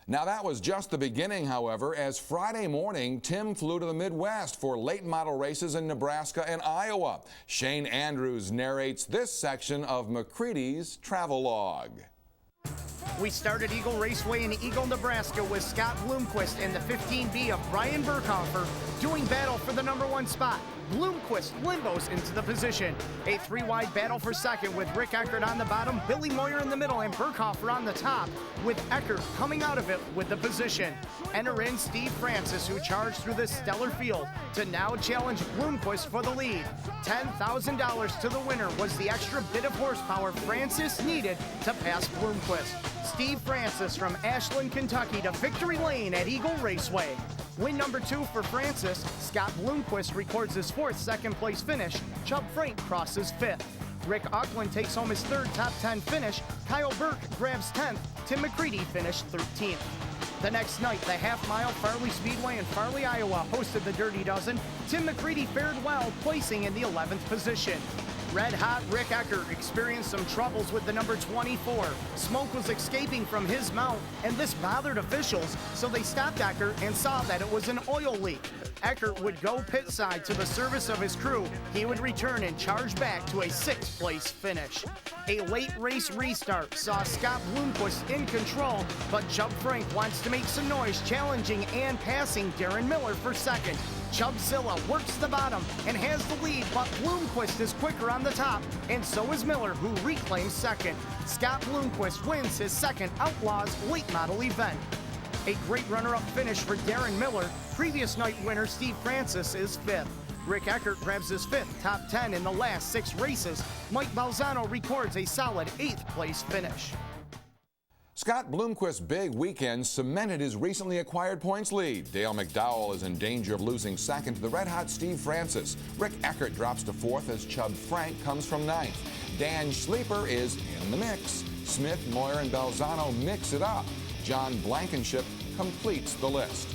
Now that was just the beginning, however, as Friday morning, Tim flew to the Midwest for late model races in Nebraska and Iowa. Shane Andrews narrates this section of McCready's travel log. We started Eagle Raceway in Eagle, Nebraska with Scott Bloomquist and the 15B of Brian Burkhofer doing battle for the #1 spot. Bloomquist limbos into the position. A 3-wide battle for second with Rick Eckert on the bottom, Billy Moyer in the middle, and Burkhofer on the top, with Eckert coming out of it with the position. Enter in Steve Francis, who charged through this stellar field to now challenge Bloomquist for the lead. $10,000 to the winner was the extra bit of horsepower Francis needed to pass Bloomquist. Steve Francis from Ashland, Kentucky to victory lane at Eagle Raceway. Win #2 for Francis. Scott Bloomquist records his 4th second-place finish. Chubb Frank crosses 5th. Rick Auckland takes home his 3rd top 10 finish. Kyle Burke grabs 10th. Tim McCready finished 13th. The next night, the half-mile Farley Speedway in Farley, Iowa hosted the Dirty Dozen. Tim McCready fared well, placing in the 11th position. Red-hot Rick Eckert experienced some troubles with the #24. Smoke was escaping from his mount, and this bothered officials, so they stopped Eckert and saw that it was an oil leak. Eckert would go pit side to the service of his crew. He would return and charge back to a 6th-place finish. A late race restart saw Scott Bloomquist in control, but Chubb Frank wants to make some noise, challenging and passing Darren Miller for second. Chubb Silla works the bottom and has the lead, but Bloomquist is quicker on the top, and so is Miller, who reclaims second. Scott Bloomquist wins his 2nd Outlaws late model event. A great runner-up finish for Darren Miller. Previous night winner Steve Francis is 5th. Rick Eckert grabs his 5th top 10 in the last 6 races. Mike Balzano records a solid 8th-place finish. Scott Bloomquist's big weekend cemented his recently acquired points lead. Dale McDowell is in danger of losing second to the red-hot Steve Francis. Rick Eckert drops to 4th as Chubb Frank comes from 9th. Dan Sleeper is in the mix. Smith, Moyer, and Balzano mix it up. John Blankenship completes the list.